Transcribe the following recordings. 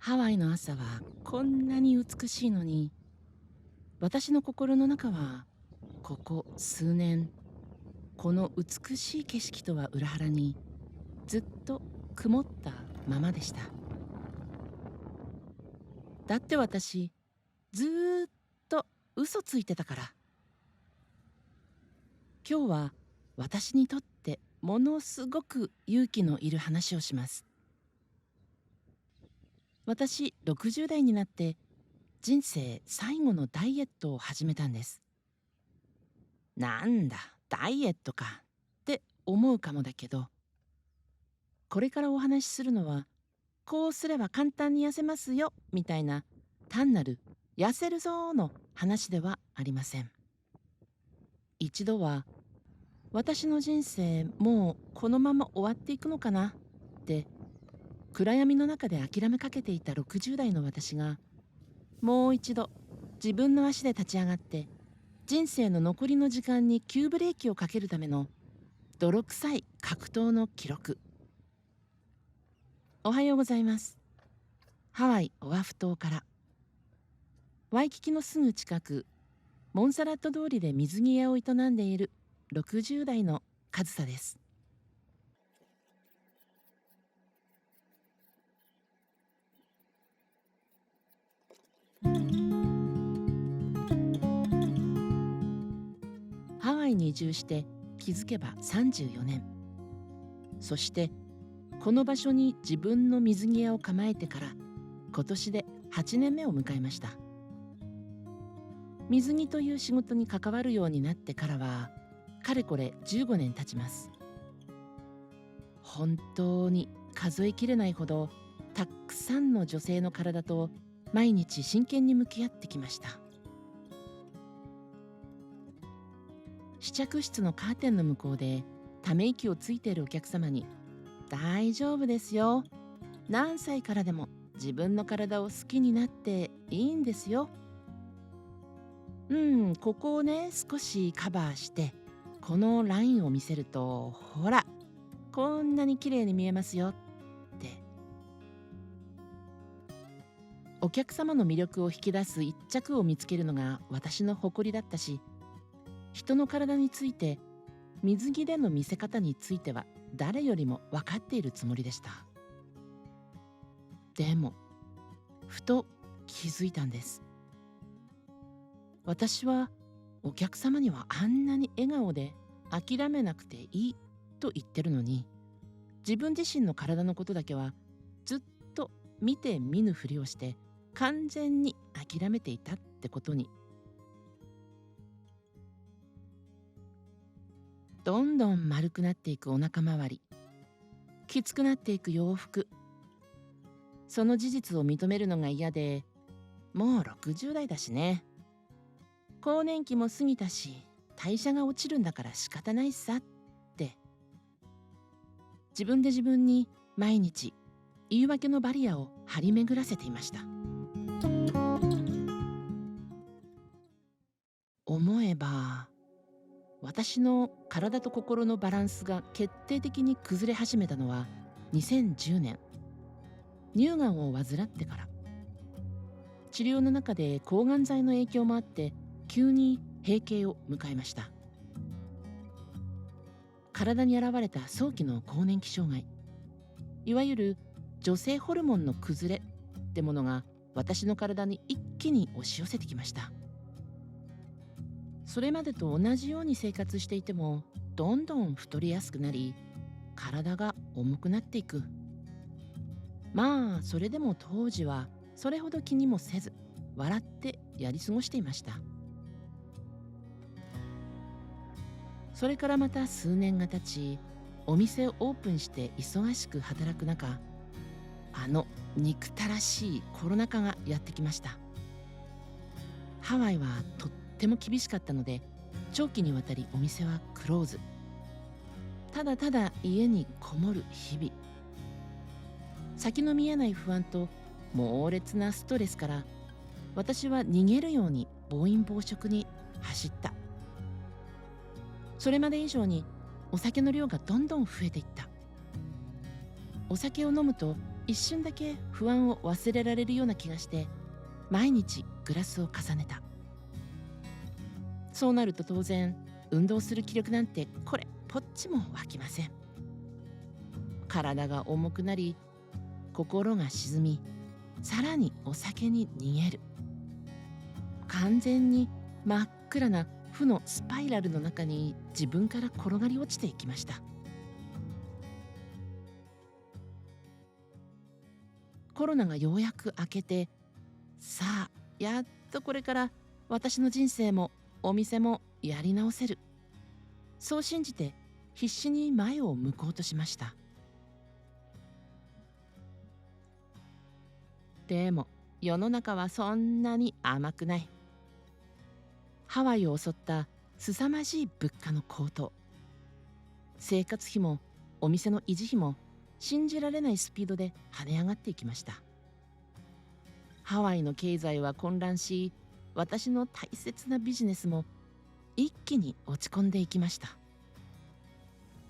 ハワイの朝はこんなに美しいのに、私の心の中はここ数年、この美しい景色とは裏腹にずっと曇ったままでした。だって私、ずーっと嘘ついてたから。今日は私にとってものすごく勇気のいる話をします。私、60代になって人生最後のダイエットを始めたんです。なんだ、ダイエットかって思うかもだけど、これからお話しするのは、こうすれば簡単に痩せますよみたいな単なる痩せるぞーの話ではありません。一度は私の人生もうこのまま終わっていくのかなって暗闇の中で諦めかけていた60代の私がもう一度自分の足で立ち上がって人生の残りの時間に急ブレーキをかけるための泥臭い格闘の記録。おはようございます。ハワイオアフ島からワイキキのすぐ近くモンサラット通りで水着屋を営んでいる60代の上総です。ハワイに移住して気づけば34年。そしてこの場所に自分の水着屋を構えてから今年で8年目を迎えました。水着という仕事に関わるようになってからはかれこれ15年経ちます。本当に数えきれないほどたくさんの女性の体と毎日真剣に向き合ってきました。試着室のカーテンの向こうでため息をついているお客様に大丈夫ですよ、何歳からでも自分の体を好きになっていいんですよ、ここをね少しカバーしてこのラインを見せるとほらこんなに綺麗に見えますよってお客様の魅力を引き出す一着を見つけるのが私の誇りだったし、人の体について水着での見せ方については誰よりも分かっているつもりでした。でもふと気づいたんです。私はお客様にはあんなに笑顔で諦めなくていいと言ってるのに、自分自身の体のことだけはずっと見て見ぬふりをして完全に諦めていたってことに。どんどん丸くなっていくお腹周り、きつくなっていく洋服、その事実を認めるのが嫌で、もう60代だしね、更年期も過ぎたし代謝が落ちるんだから仕方ないさって自分で自分に毎日言い訳のバリアを張り巡らせていました。思えば私の体と心のバランスが決定的に崩れ始めたのは2010年、乳がんを患ってから。治療の中で抗がん剤の影響もあって急に閉経を迎えました。体に現れた早期の更年期障害、いわゆる女性ホルモンの崩れってものが私の体に一気に押し寄せてきました。それまでと同じように生活していてもどんどん太りやすくなり体が重くなっていく。まあそれでも当時はそれほど気にもせず笑ってやり過ごしていました。それからまた数年が経ち、お店をオープンして忙しく働く中、あの憎たらしいコロナ禍がやってきました。ハワイはとっても厳しかったので長期にわたりお店はクローズ。ただただ家にこもる日々、先の見えない不安と猛烈なストレスから私は逃げるように暴飲暴食に走った。それまで以上にお酒の量がどんどん増えていった。お酒を飲むと一瞬だけ不安を忘れられるような気がして、毎日グラスを重ねた。そうなると当然、運動する気力なんてこれぽっちも湧きません。体が重くなり、心が沈み、さらにお酒に逃げる。完全に真っ暗な負のスパイラルの中に自分から転がり落ちていきました。コロナがようやく明けて、さあやっとこれから私の人生もお店もやり直せる、そう信じて必死に前を向こうとしました。でも世の中はそんなに甘くない。ハワイを襲った凄まじい物価の高騰、生活費もお店の維持費も信じられないスピードで跳ね上がっていきました。ハワイの経済は混乱し、私の大切なビジネスも一気に落ち込んでいきました。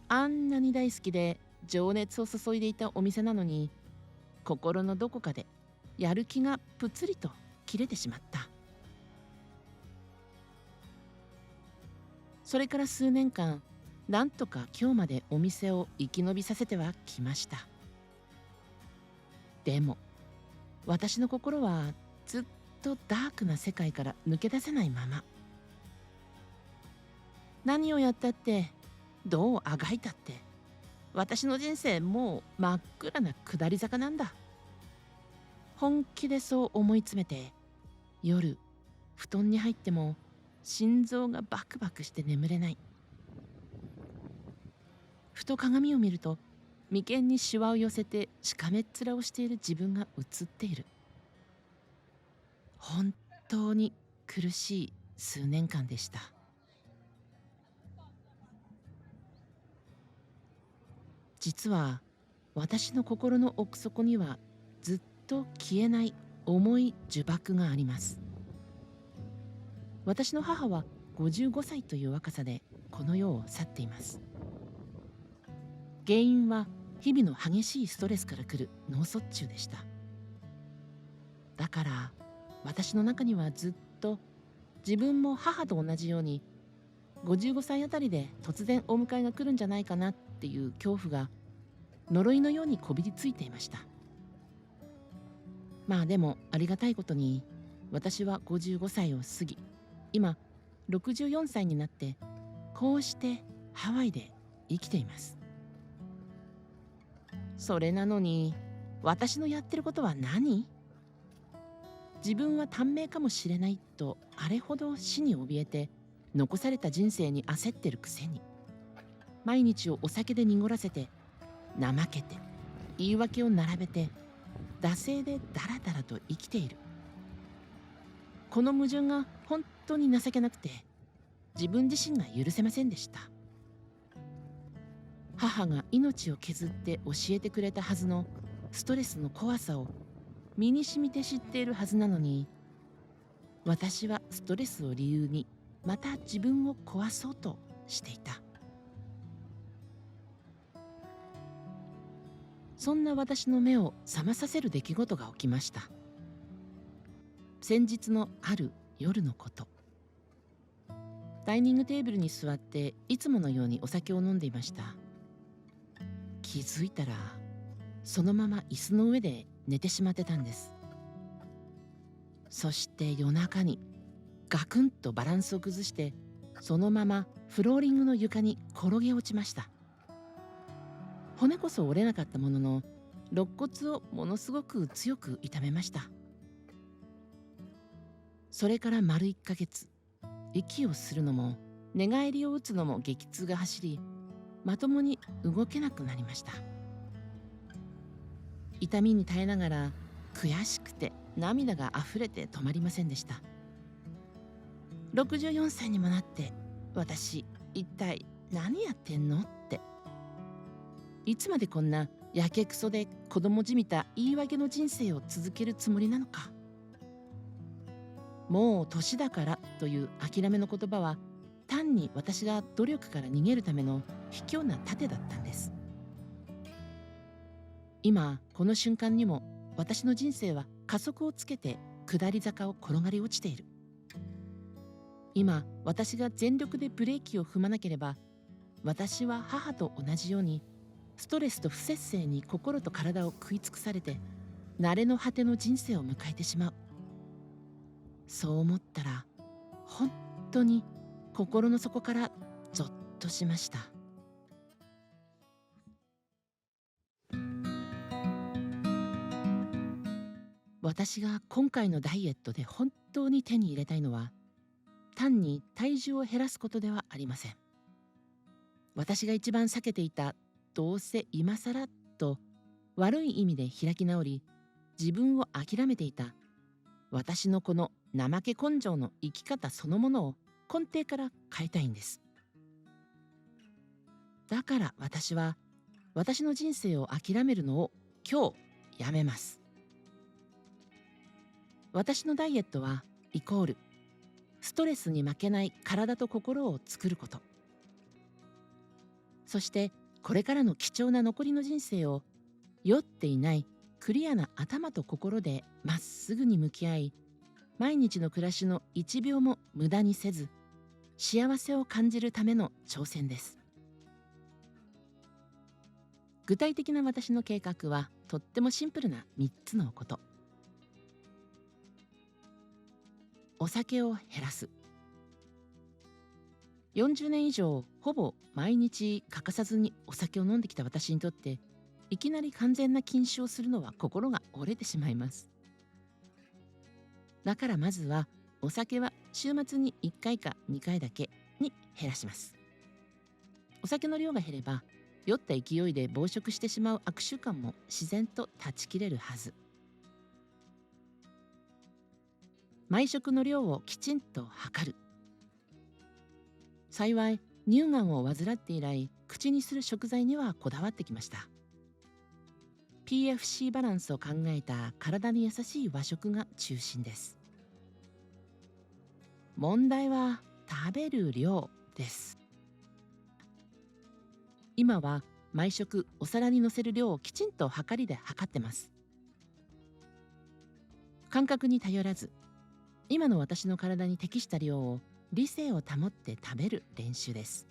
あんなに大好きで情熱を注いでいたお店なのに、心のどこかでやる気がぷつりと切れてしまった。それから数年間、なんとか今日までお店を生き延びさせてはきました。でも私の心はずっとダークな世界から抜け出せないまま。何をやったって、どうあがいたって、私の人生もう真っ暗な下り坂なんだ。本気でそう思い詰めて、夜布団に入っても心臓がバクバクして眠れない。ふと鏡を見ると、眉間にシワを寄せてしかめっ面をしている自分が映っている。本当に苦しい数年間でした。実は私の心の奥底にはずっと消えない重い呪縛があります。私の母は55歳という若さでこの世を去っています。原因は日々の激しいストレスから来る脳卒中でした。だから私の中にはずっと、自分も母と同じように55歳あたりで突然お迎えが来るんじゃないかなっていう恐怖が呪いのようにこびりついていました。まあでもありがたいことに、私は55歳を過ぎ、今64歳になって、こうしてハワイで生きています。それなのに私のやってることは何？自分は短命かもしれないとあれほど死に怯えて残された人生に焦ってるくせに、毎日をお酒で濁らせて、怠けて、言い訳を並べて、惰性でダラダラと生きている。この矛盾が本当に情けなくて、自分自身が許せませんでした。母が命を削って教えてくれたはずのストレスの怖さを身に染みて知っているはずなのに、私はストレスを理由にまた自分を壊そうとしていた。そんな私の目を覚まさせる出来事が起きました。先日のある夜のこと、ダイニングテーブルに座っていつものようにお酒を飲んでいました。気づいたらそのまま椅子の上で寝てしまってたんです。そして夜中にガクンとバランスを崩して、そのままフローリングの床に転げ落ちました。骨こそ折れなかったものの、肋骨をものすごく強く痛めました。それから丸1ヶ月、息をするのも寝返りを打つのも激痛が走り、まともに動けなくなりました。痛みに耐えながら悔しくて涙があふれて止まりませんでした。64歳にもなって私一体何やってんのって、いつまでこんなやけくそで子供じみた言い訳の人生を続けるつもりなのか。もう年だからという諦めの言葉は、単に私が努力から逃げるための卑怯な盾だったんです。今この瞬間にも私の人生は加速をつけて下り坂を転がり落ちている。今私が全力でブレーキを踏まなければ、私は母と同じようにストレスと不節制に心と体を食い尽くされて、慣れの果ての人生を迎えてしまう。そう思ったら本当に心の底からゾッとしました。私が今回のダイエットで本当に手に入れたいのは、単に体重を減らすことではありません。私が一番避けていた、どうせ今更と悪い意味で開き直り、自分を諦めていた私のこの怠け根性の生き方そのものを根底から変えたいんです。だから私は私の人生を諦めるのを今日やめます。私のダイエットはイコールストレスに負けない体と心を作ること。そしてこれからの貴重な残りの人生を酔っていないクリアな頭と心でまっすぐに向き合い、毎日の暮らしの一秒も無駄にせず幸せを感じるための挑戦です。具体的な私の計画はとってもシンプルな3つのこと。お酒を減らす。40年以上ほぼ毎日欠かさずにお酒を飲んできた私にとって、いきなり完全な禁酒をするのは心が折れてしまいます。だからまずはお酒は週末に1回か2回だけに減らします。お酒の量が減れば酔った勢いで暴食してしまう悪習慣も自然と断ち切れるはず。毎食の量をきちんと測る。幸い乳がんを患って以来、口にする食材にはこだわってきました。PFC バランスを考えた体に優しい和食が中心です。問題は食べる量です。今は毎食お皿にのせる量をきちんと測りで測ってます。感覚に頼らず、今の私の体に適した量を理性を保って食べる練習です。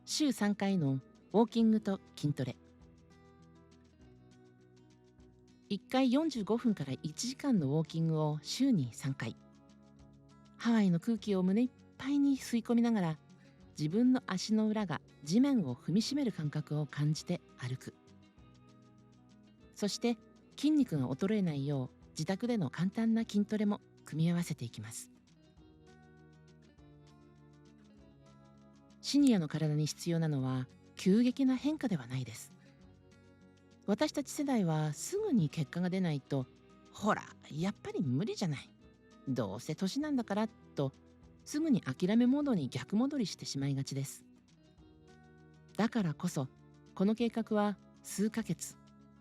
週3回のウォーキングと筋トレ。1回45分から1時間のウォーキングを週に3回。ハワイの空気を胸いっぱいに吸い込みながら、自分の足の裏が地面を踏みしめる感覚を感じて歩く。そして筋肉が衰えないよう自宅での簡単な筋トレも組み合わせていきます。シニアの体に必要なのは急激な変化ではないです。私たち世代はすぐに結果が出ないと、ほらやっぱり無理じゃない、どうせ年なんだからとすぐに諦めモードに逆戻りしてしまいがちです。だからこそこの計画は数ヶ月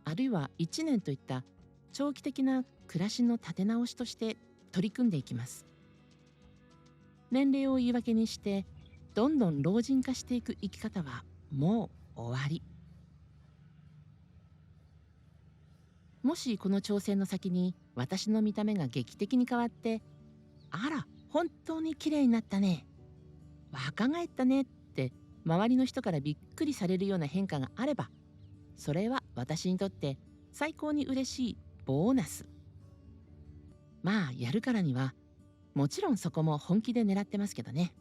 あるいは1年といった長期的な暮らしの立て直しとして取り組んでいきます。年齢を言い訳にしてどんどん老人化していく生き方はもう終わり。もしこの挑戦の先に私の見た目が劇的に変わって、あら本当に綺麗になったね、若返ったねって周りの人からびっくりされるような変化があれば、それは私にとって最高に嬉しいボーナス。まあやるからにはもちろんそこも本気で狙ってますけどね。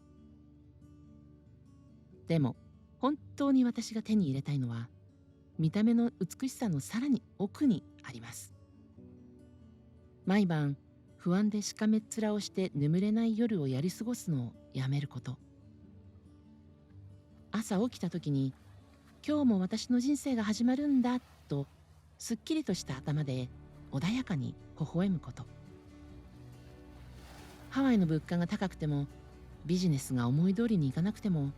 でも本当に私が手に入れたいのは見た目の美しさのさらに奥にあります。毎晩不安でしかめっ面をして眠れない夜をやり過ごすのをやめること。朝起きた時に今日も私の人生が始まるんだとすっきりとした頭で穏やかに微笑むこと。ハワイの物価が高くてもビジネスが思い通りにいかなくても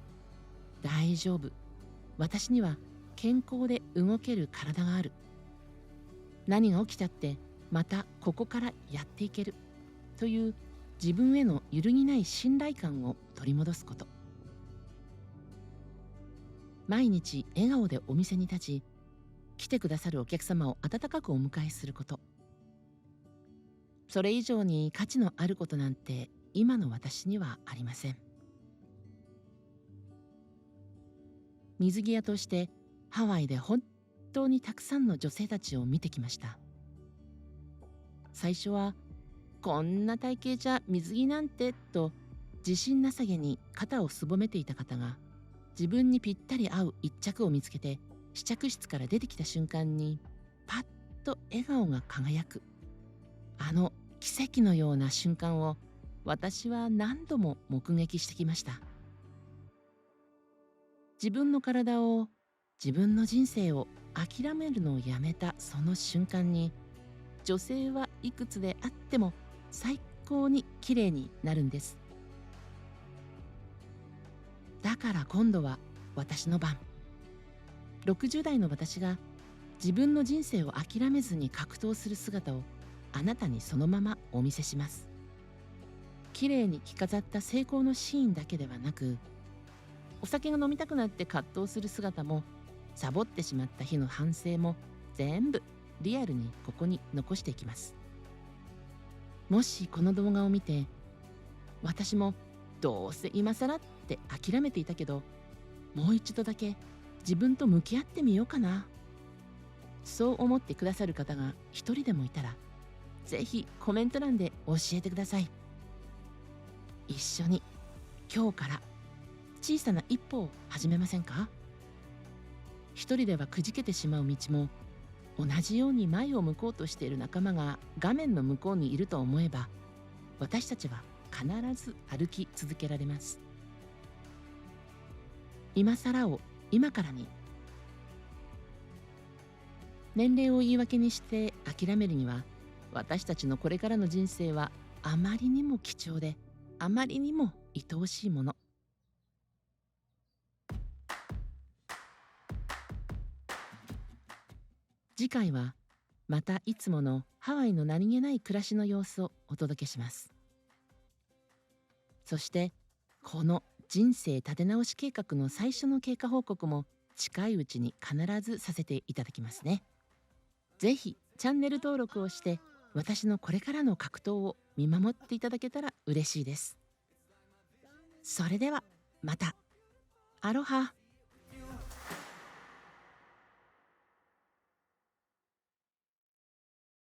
大丈夫、私には健康で動ける体がある、何が起きたってまたここからやっていけるという自分への揺るぎない信頼感を取り戻すこと。毎日笑顔でお店に立ち、来てくださるお客様を温かくお迎えすること。それ以上に価値のあることなんて今の私にはありません。水着屋としてハワイで本当にたくさんの女性たちを見てきました。最初はこんな体型じゃ水着なんてと自信なさげに肩をすぼめていた方が、自分にぴったり合う一着を見つけて試着室から出てきた瞬間にパッと笑顔が輝く、あの奇跡のような瞬間を私は何度も目撃してきました。自分の体を、自分の人生を諦めるのをやめたその瞬間に、女性はいくつであっても最高に綺麗になるんです。だから今度は私の番。60代の私が自分の人生を諦めずに格闘する姿をあなたにそのままお見せします。綺麗に着飾った成功のシーンだけではなく、お酒が飲みたくなって葛藤する姿も、サボってしまった日の反省も全部リアルにここに残していきます。もしこの動画を見て、私もどうせ今更って諦めていたけど、もう一度だけ自分と向き合ってみようかな、そう思ってくださる方が一人でもいたら、ぜひコメント欄で教えてください。一緒に今日から小さな一歩を始めませんか？一人ではくじけてしまう道も、同じように前を向こうとしている仲間が画面の向こうにいると思えば、私たちは必ず歩き続けられます。今更を今からに。年齢を言い訳にして諦めるには、私たちのこれからの人生はあまりにも貴重で、あまりにも愛おしいもの。次回はまたいつものハワイの何気ない暮らしの様子をお届けします。そしてこの人生立て直し計画の最初の経過報告も近いうちに必ずさせていただきますね。ぜひチャンネル登録をして私のこれからの格闘を見守っていただけたら嬉しいです。それではまた。アロハ。